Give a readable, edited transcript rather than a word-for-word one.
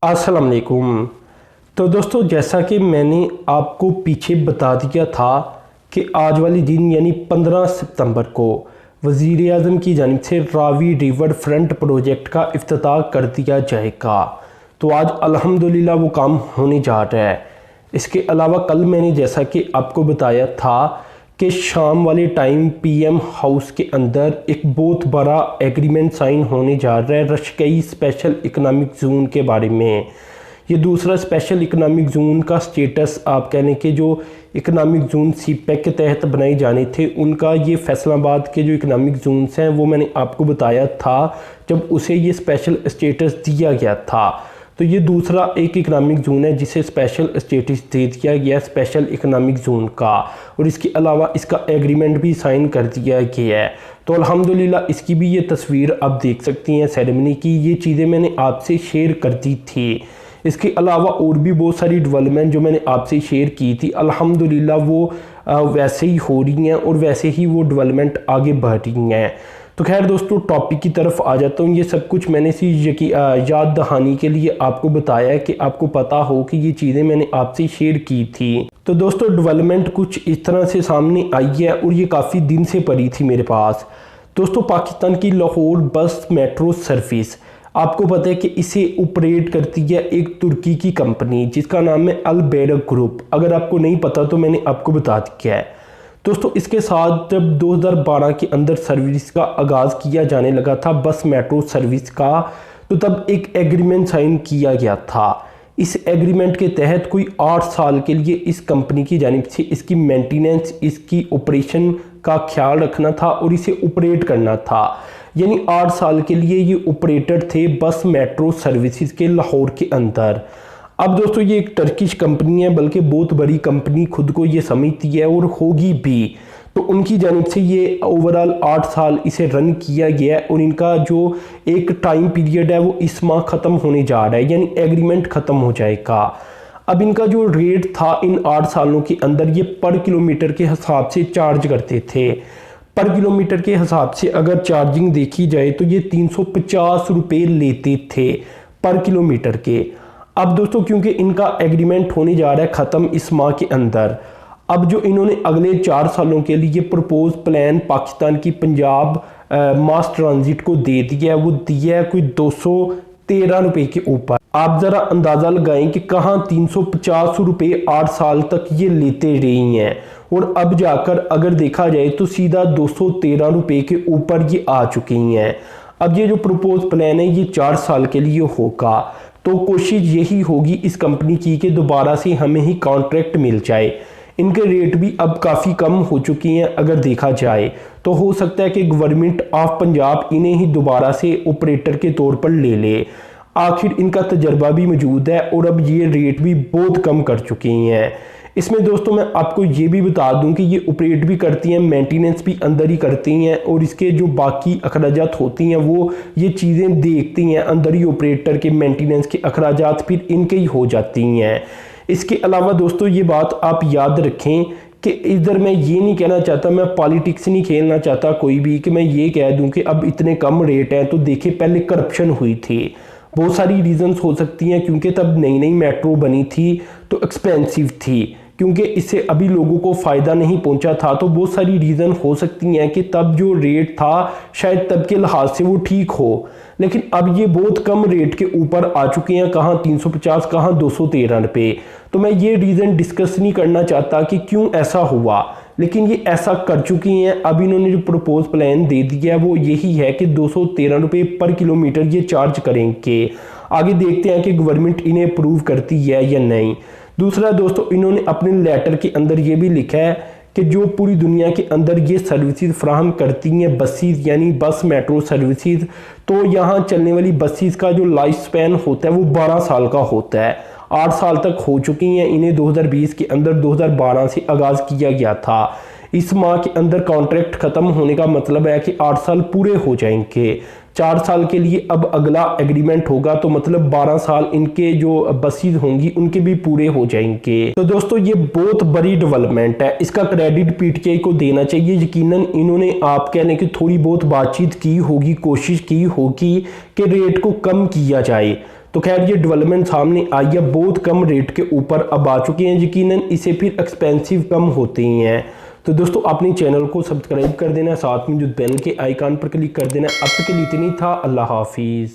अस्सलाम वालेकुम। तो दोस्तों, जैसा कि मैंने आपको पीछे बता दिया था कि आज वाले दिन यानी 15 सितंबर को वज़ीर आज़म की जानिब से रावी रिवर फ्रंट प्रोजेक्ट का इफ्तिताह कर दिया जाएगा। तो आज अल्हम्दुलिल्लाह वो काम होने जा रहा है। इसके अलावा कल मैंने जैसा कि आपको बताया था कि शाम वाले टाइम पीएम हाउस के अंदर एक बहुत बड़ा एग्रीमेंट साइन होने जा रहा है रशकई स्पेशल इकनॉमिक जोन के बारे में। ये दूसरा स्पेशल इकनॉमिक जोन का स्टेटस आप कहने के जो इकनॉमिक जोन सीपैक के तहत बनाए जाने थे उनका ये फैसलाबाद के जो इकनॉमिक जोन्स हैं वो मैंने आपको बताया था जब उसे ये स्पेशल स्टेटस दिया गया था। तो ये दूसरा एक इकनॉमिक जोन है जिसे स्पेशल स्टेटस दे दिया गया स्पेशल इकनॉमिक जोन का, और इसके अलावा इसका एग्रीमेंट भी साइन कर दिया गया है। तो अल्हम्दुलिल्लाह इसकी भी ये तस्वीर आप देख सकती हैं सेरेमनी की। ये चीज़ें मैंने आपसे शेयर कर दी थी। इसके अलावा और भी बहुत सारी डेवलपमेंट जो मैंने आपसे शेयर की थी अल्हम्दुलिल्लाह वो वैसे ही हो रही हैं और वैसे ही वो डेवलपमेंट आगे बढ़ रही हैं। तो खैर दोस्तों, टॉपिक की तरफ आ जाता हूँ। ये सब कुछ मैंने सी याद दहानी के लिए आपको बताया कि आपको पता हो कि ये चीज़ें मैंने आपसे शेयर की थी। तो दोस्तों, डेवलपमेंट कुछ इस तरह से सामने आई है और ये काफ़ी दिन से पड़ी थी मेरे पास। दोस्तों, पाकिस्तान की लाहौर बस मेट्रो सर्विस, आपको पता है कि इसे ऑपरेट करती है एक तुर्की की कंपनी जिसका नाम है अल बैरक ग्रुप। अगर आपको नहीं पता तो मैंने आपको बता दिया है। दोस्तों, इसके साथ जब 2012 के अंदर सर्विस का आगाज़ किया जाने लगा था बस मेट्रो सर्विस का, तो तब एक एग्रीमेंट साइन किया गया था। इस एग्रीमेंट के तहत कोई 8 साल के लिए इस कंपनी की जानिब से इसकी मेंटेनेंस, इसकी ऑपरेशन का ख्याल रखना था और इसे ऑपरेट करना था। यानी 8 साल के लिए ये ऑपरेटर थे बस मेट्रो सर्विसेज के लाहौर के अंदर। अब दोस्तों, ये एक टर्किश कंपनी है, बल्कि बहुत बड़ी कंपनी खुद को ये समझती है और होगी भी। तो उनकी जानिब से ये ओवरऑल 8 साल इसे रन किया गया है और इनका जो एक टाइम पीरियड है वो इस माह ख़त्म होने जा रहा है, यानी एग्रीमेंट ख़त्म हो जाएगा। अब इनका जो रेट था इन 8 सालों के अंदर ये पर किलोमीटर के हिसाब से चार्ज करते थे। पर किलोमीटर के हिसाब से अगर चार्जिंग देखी जाए तो ये 350 रुपये लेते थे पर किलोमीटर के। अब दोस्तों, क्योंकि इनका एग्रीमेंट होने जा रहा है ख़त्म इस माह के अंदर, अब जो इन्होंने अगले 4 सालों के लिए प्रपोज प्लान पाकिस्तान की पंजाब मास ट्रांजिट को दे दिया है, वो दिया है कोई 213 रुपये के ऊपर। आप ज़रा अंदाज़ा लगाएं कि कहाँ 350 रुपये 8 साल तक ये लेते रही हैं और अब जाकर अगर देखा जाए तो सीधा 213 रुपये के ऊपर ये आ चुकी हैं। अब ये जो प्रपोज प्लान है ये 4 साल के लिए होगा, तो कोशिश यही होगी इस कंपनी की कि दोबारा से हमें ही कॉन्ट्रैक्ट मिल जाए। इनके रेट भी अब काफ़ी कम हो चुकी हैं अगर देखा जाए, तो हो सकता है कि गवर्नमेंट ऑफ पंजाब इन्हें ही दोबारा से ऑपरेटर के तौर पर ले ले। आखिर इनका तजर्बा भी मौजूद है और अब ये रेट भी बहुत कम कर चुकी हैं। इसमें दोस्तों मैं आपको ये भी बता दूं कि ये ऑपरेट भी करती हैं, मेंटेनेंस भी अंदर ही करती हैं और इसके जो बाकी अखराजात होती हैं वो ये चीज़ें देखती हैं अंदर ही। ऑपरेटर के मेंटेनेंस के अखराजात फिर इनके ही हो जाती हैं। इसके अलावा दोस्तों, ये बात आप याद रखें कि इधर मैं ये नहीं कहना चाहता, मैं पॉलिटिक्स नहीं खेलना चाहता कोई भी कि मैं ये कह दूं कि अब इतने कम रेट हैं तो देखिए पहले करप्शन हुई थी। बहुत सारी रीजंस हो सकती हैं, क्योंकि तब नई नई मेट्रो बनी थी तो एक्सपेंसिव थी, क्योंकि इससे अभी लोगों को फ़ायदा नहीं पहुंचा था। तो बहुत सारी रीज़न हो सकती हैं कि तब जो रेट था शायद तब के लिहाज से वो ठीक हो, लेकिन अब ये बहुत कम रेट के ऊपर आ चुके हैं, कहाँ 350 कहाँ 213 रुपये। तो मैं ये रीज़न डिस्कस नहीं करना चाहता कि क्यों ऐसा हुआ, लेकिन ये ऐसा कर चुकी हैं। अब इन्होंने जो प्रपोज प्लान दे दिया है वो यही है कि 213 रुपये पर किलोमीटर ये चार्ज करेंगे। आगे देखते हैं कि गवर्नमेंट इन्हें अप्रूव करती है या नहीं। दूसरा दोस्तों, इन्होंने अपने लेटर के अंदर ये भी लिखा है कि जो पूरी दुनिया के अंदर ये सर्विसेज फ्राहम करती हैं बसेस यानी बस मेट्रो सर्विसेज, तो यहाँ चलने वाली बसेस का जो लाइफ स्पैन होता है वो 12 साल का होता है। 8 साल तक हो चुकी हैं इन्हें 2020 के अंदर 2012 से आगाज़ किया गया था। इस माह के अंदर कॉन्ट्रैक्ट ख़त्म होने का मतलब है कि 8 साल पूरे हो जाएंगे। 4 साल के लिए अब अगला एग्रीमेंट होगा, तो मतलब 12 साल इनके जो बसेस होंगी उनके भी पूरे हो जाएंगे। तो दोस्तों ये बहुत बड़ी डेवलपमेंट है, इसका क्रेडिट पीटीआई को देना चाहिए। यकीनन इन्होंने आप कहने की थोड़ी बहुत बातचीत की होगी, कोशिश की होगी कि रेट को कम किया जाए। तो खैर ये डेवलपमेंट सामने आई है, बहुत कम रेट के ऊपर अब आ चुके हैं। यकीनन इसे फिर एक्सपेंसिव कम होते ही हैं। तो दोस्तों अपने चैनल को सब्सक्राइब कर देना, साथ में जो बेल के आइकन पर क्लिक कर देना। अब तक के लिए इतनी था, अल्लाह हाफिज़।